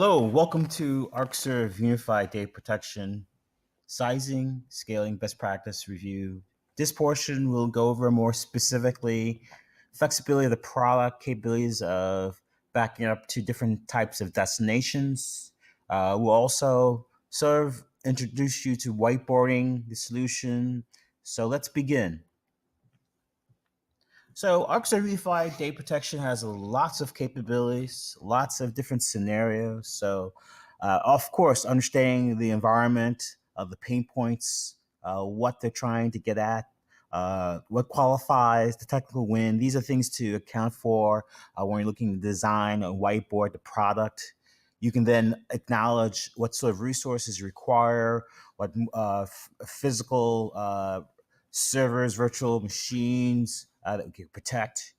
Hello, welcome to Arcserve Unified Data Protection Sizing, Scaling, Best Practice Review. This portion will go over more specifically flexibility of the product, capabilities of backing up to different types of destinations. We'll also introduce you to whiteboarding, the solution. So let's begin. So Arcserve Unified Data Protection has lots of capabilities, lots of different scenarios. So, of course, understanding the environment, the pain points, what they're trying to get at, what qualifies the technical win. These are things to account for when you're looking to design a whiteboard, the product. You can then acknowledge what sort of resources you require, what physical servers, virtual machines that we can protect.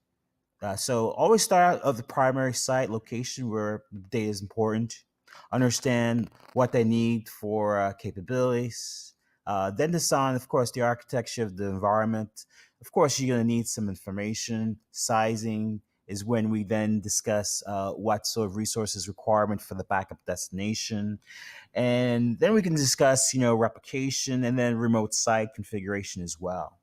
So always start out of the primary site location where the data is important. Understand what they need for capabilities. Then design, of course, the architecture of the environment. Of course, you're going to need some information. Sizing is when we then discuss what sort of resources requirement for the backup destination. And then we can discuss, replication and then remote site configuration as well.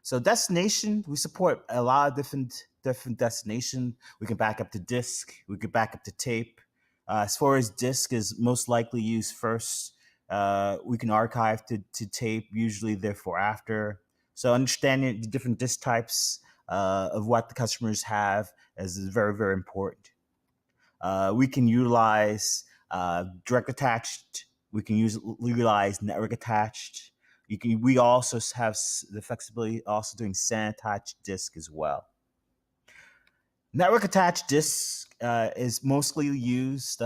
So destination, we support a lot of different destination. We can back up to disk. We could back up to tape. As far as disk is most likely used first, we can archive to tape, usually therefore after. So understanding the different disk types of what the customers have is very, very important. We can utilize direct attached. We can utilize network attached. We also have the flexibility also doing SAN attached disk as well. Network attached disk is mostly used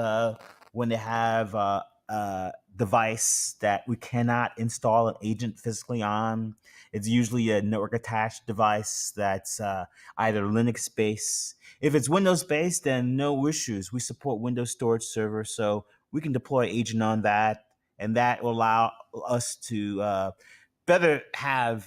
when they have a device that we cannot install an agent physically on. It's usually a network attached device that's either Linux based. If it's Windows based, then no issues. We support Windows storage server, so we can deploy agent on that, and that will allow us to better have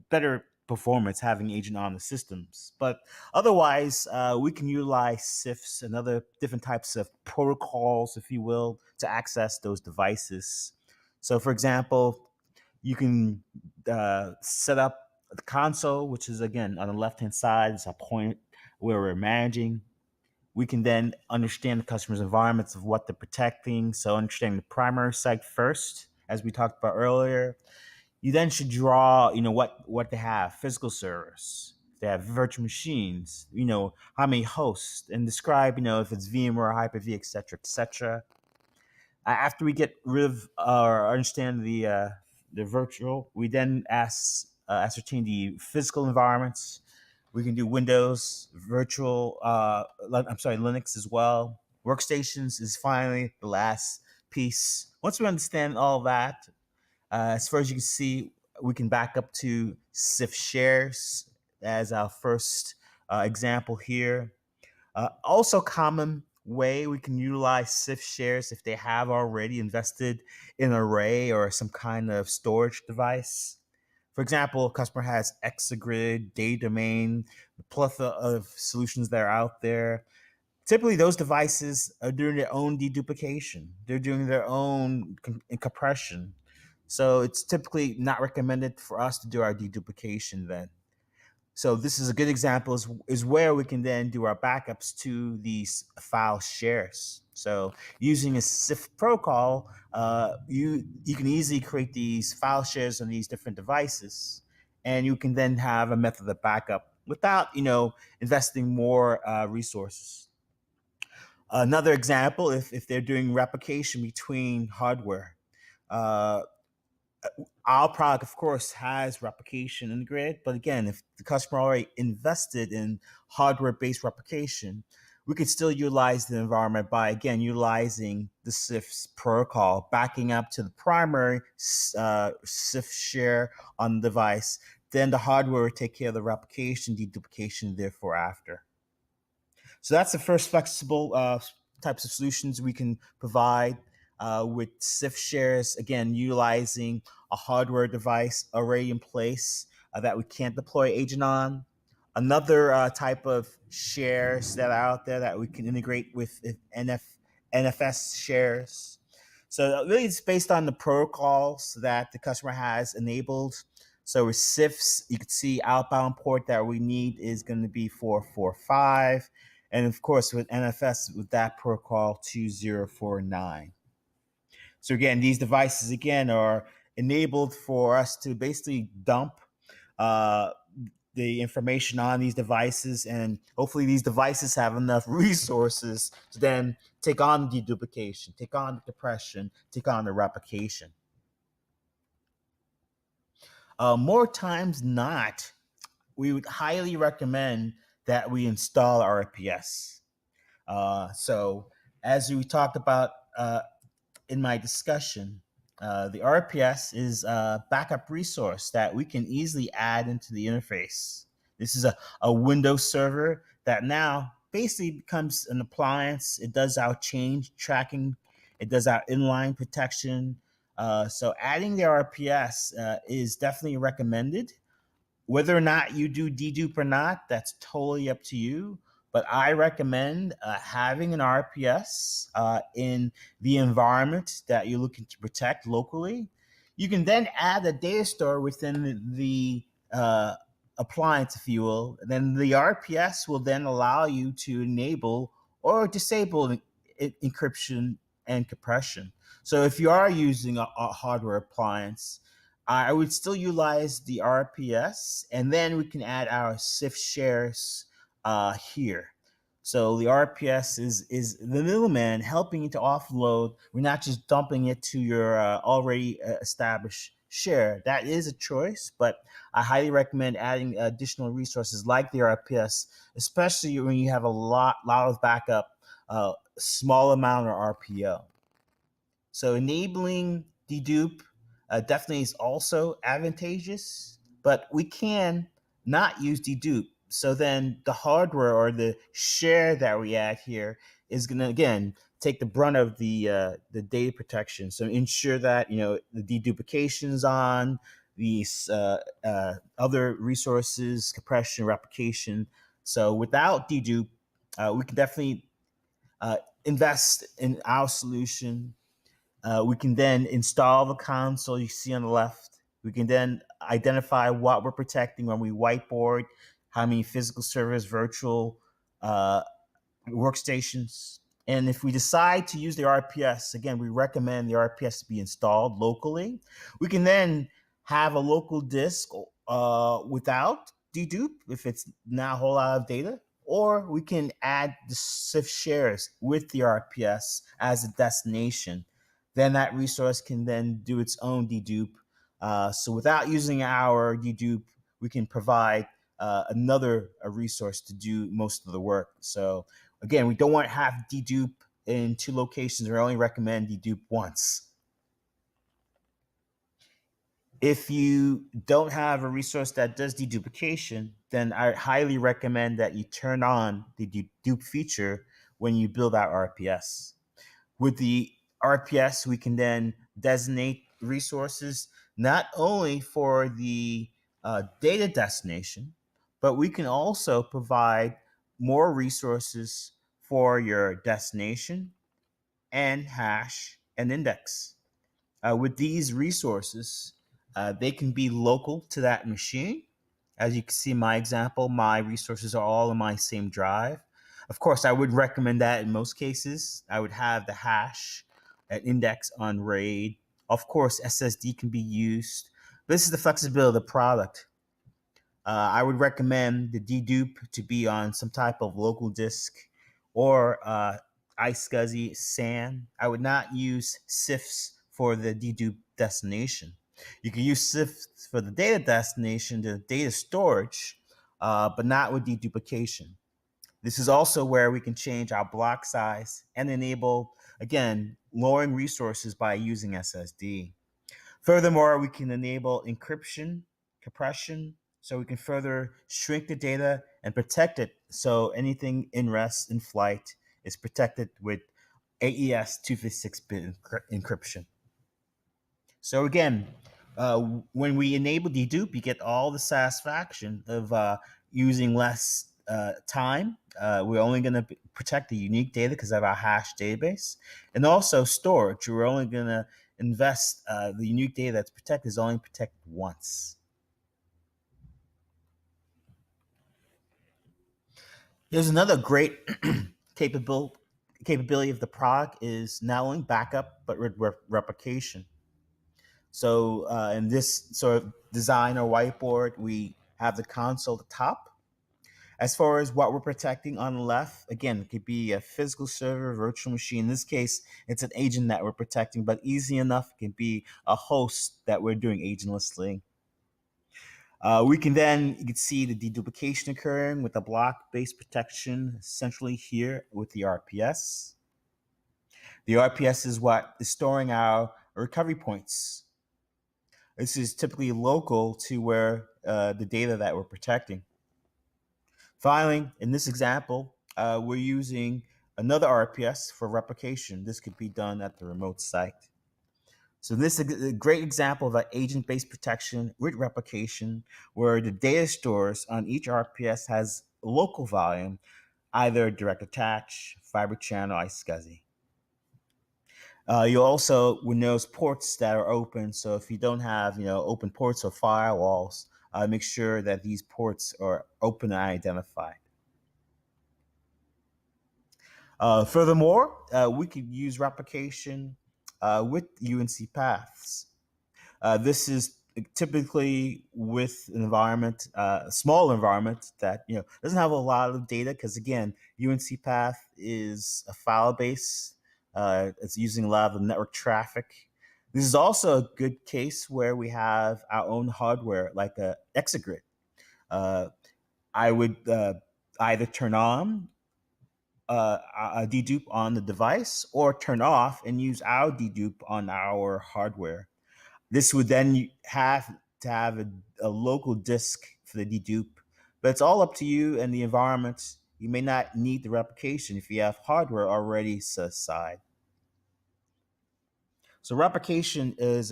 better performance having agent on the systems. But otherwise, we can utilize CIFS and other different types of protocols, if you will, to access those devices. So, for example, you can set up the console, which is again on the left hand side. It's a point where we're managing. We can then understand the customer's environments of what they're protecting. So, understanding the primary site first, as we talked about earlier. You then should draw, what they have, physical servers. If they have virtual machines, how many hosts, and describe, if it's VMware, Hyper-V, et cetera, et cetera. After we get rid of or understand the virtual, we then ascertain the physical environments. We can do Windows, virtual, Linux as well. Workstations is finally the last piece. Once we understand all that, as far as you can see, we can back up to CIF shares as our first example here. Also common way we can utilize CIF shares if they have already invested in an array or some kind of storage device. For example, a customer has Exagrid, Data Domain, the plethora of solutions that are out there. Typically, those devices are doing their own deduplication. They're doing their own compression. So it's typically not recommended for us to do our deduplication then. So this is a good example is where we can then do our backups to these file shares. So using a CIF protocol, you can easily create these file shares on these different devices, and you can then have a method of backup without investing more resources. Another example, if they're doing replication between hardware. Uh, our product, of course, has replication integrated. But again, if the customer already invested in hardware-based replication, we could still utilize the environment by, again, utilizing the CIFS protocol, backing up to the primary CIF share on the device. Then the hardware will take care of the replication, deduplication, therefore after. So that's the first flexible types of solutions we can provide with CIF shares, again, utilizing a hardware device already in place that we can't deploy agent on. Another type of shares that are out there that we can integrate with NFS shares. So really, it's based on the protocols that the customer has enabled. So with CIFS, you can see outbound port that we need is going to be 445, and of course with NFS with that protocol 2049. So again, these devices again are enabled for us to basically dump uh, the information on these devices, and hopefully these devices have enough resources to then take on the deduplication, take on the compression, take on the replication. More times not, we would highly recommend that we install RPS. So as we talked about in my discussion, the RPS is a backup resource that we can easily add into the interface. This is a Windows server that now basically becomes an appliance. It does our change tracking, it does our inline protection. So adding the RPS is definitely recommended. Whether or not you do dedupe or not, that's totally up to you. But I recommend having an RPS in the environment that you're looking to protect locally. You can then add a data store within the appliance, if you will. Then the RPS will then allow you to enable or disable encryption and compression. So if you are using a hardware appliance, I would still utilize the RPS, and then we can add our SIF shares here. So the RPS is the middleman helping you to offload. We're not just dumping it to your already established share. That is a choice, but I highly recommend adding additional resources like the RPS, especially when you have a lot of backup, small amount of RPO. So enabling dedupe definitely is also advantageous, but we can not use dedupe. So then the hardware or the share that we add here is going to again take the brunt of the data protection. So ensure that the deduplication is on these other resources, compression, replication. So without dedupe, we can definitely invest in our solution. We can then install the console you see on the left. We can then identify what we're protecting when we whiteboard, how many physical servers, virtual uh, workstations. And if we decide to use the RPS, again, we recommend the RPS to be installed locally. We can then have a local disk without dedupe if it's not a whole lot of data, or we can add the SIF shares with the RPS as a destination. Then that resource can then do its own dedupe. So without using our dedupe, we can provide another a resource to do most of the work. So again, we don't want to have dedupe in two locations. We only recommend dedupe once. If you don't have a resource that does deduplication, then I highly recommend that you turn on the dedupe feature when you build out RPS. With the RPS, we can then designate resources not only for the data destination, but we can also provide more resources for your destination and hash and index. With these resources, they can be local to that machine. As you can see in my example, my resources are all in my same drive. Of course, I would recommend that in most cases. I would have the hash and index on RAID. Of course, SSD can be used. This is the flexibility of the product. I would recommend the dedupe to be on some type of local disk or iSCSI SAN. I would not use CIFS for the dedupe destination. You can use CIFS for the data destination, the data storage, but not with deduplication. This is also where we can change our block size and enable, again, lowering resources by using SSD. Furthermore, we can enable encryption, compression, so we can further shrink the data and protect it. So anything in rest in flight is protected with AES 256-bit encryption. So again, when we enable dedupe, you get all the satisfaction of using less time. We're only going to protect the unique data because of our hash database. And also storage. We're only going to invest the unique data that's protected is only protected once. There's another great capability of the product is not only backup but replication. So in this sort of design or whiteboard, we have the console at the top. As far as what we're protecting on the left, again, it could be a physical server, virtual machine. In this case, it's an agent that we're protecting, but easy enough, it can be a host that we're doing agentlessly. We can then, you can see the deduplication occurring with the block-based protection centrally here with the RPS. The RPS is what is storing our recovery points. This is typically local to where the data that we're protecting. Finally, in this example, we're using another RPS for replication. This could be done at the remote site. So this is a great example of an agent-based protection with replication, where the data stores on each RPS has local volume, either direct attach, fiber channel, iSCSI. You also will notice ports that are open. So if you don't have open ports or firewalls, make sure that these ports are open and identified. Furthermore, we could use replication with UNC paths. This is typically with an environment, a small environment that doesn't have a lot of data because again, UNC path is a file base. It's using a lot of the network traffic. This is also a good case where we have our own hardware, like a Exagrid. I would either turn on a dedupe on the device or turn off and use our dedupe on our hardware. This would then have to have a local disk for the dedupe, but it's all up to you and the environment. You may not need the replication if you have hardware already set aside. So replication is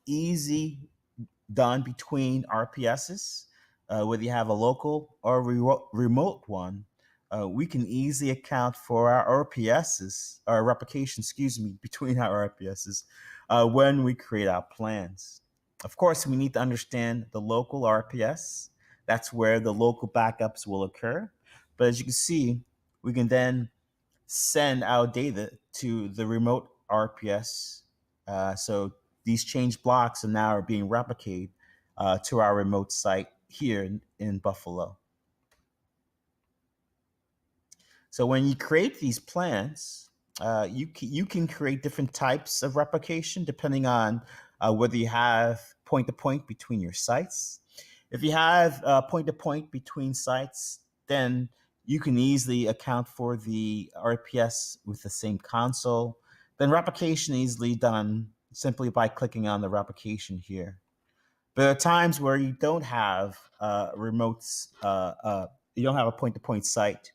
easy done between RPSs, whether you have a local or remote one. We can easily account for our RPSs, or replication, excuse me, between our RPSs when we create our plans. Of course, we need to understand the local RPS. That's where the local backups will occur. But as you can see, we can then send our data to the remote RPS. So these change blocks are now are being replicated to our remote site here in Buffalo. So when you create these plans, you can create different types of replication depending on whether you have point-to-point between your sites. If you have point-to-point between sites, then you can easily account for the RPS with the same console. Then replication easily done simply by clicking on the replication here. There are times where you don't have remotes, you don't have a point-to-point site.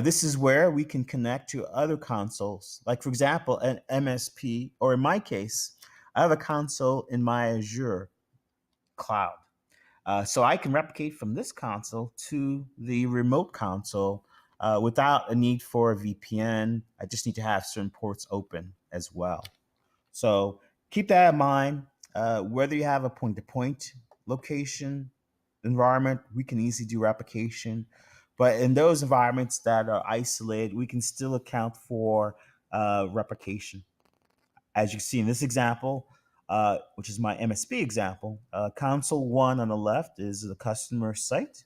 This is where we can connect to other consoles, like for example, an MSP, or in my case, I have a console in my Azure cloud. So I can replicate from this console to the remote console without a need for a VPN. I just need to have certain ports open as well. So keep that in mind. Whether you have a point-to-point location environment, we can easily do replication. But in those environments that are isolated, we can still account for replication. As you see in this example, which is my MSP example, console one on the left is the customer site.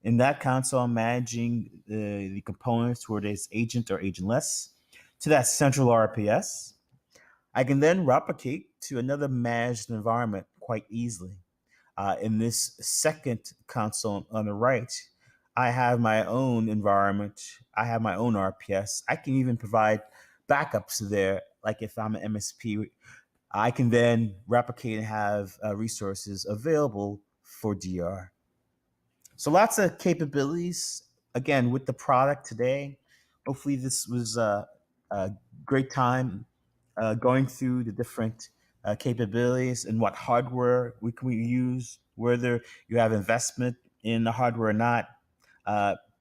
In that console, I'm managing the components, whether it's agent or agentless, to that central RPS. I can then replicate to another managed environment quite easily. In this second console on the right, I have my own environment. I have my own RPS. I can even provide backups there. Like if I'm an MSP, I can then replicate and have resources available for DR. So lots of capabilities again with the product today. Hopefully this was a great time going through the different capabilities and what hardware we can use, whether you have investment in the hardware or not,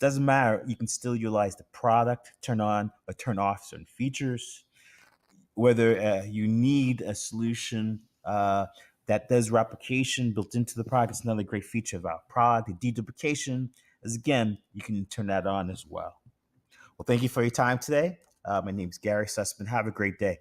doesn't matter. You can still utilize the product, turn on or turn off certain features. Whether you need a solution that does replication built into the product, it's another great feature of our product. The deduplication is, again, you can turn that on as well. Well, thank you for your time today. My name is Gary Sussman. Have a great day.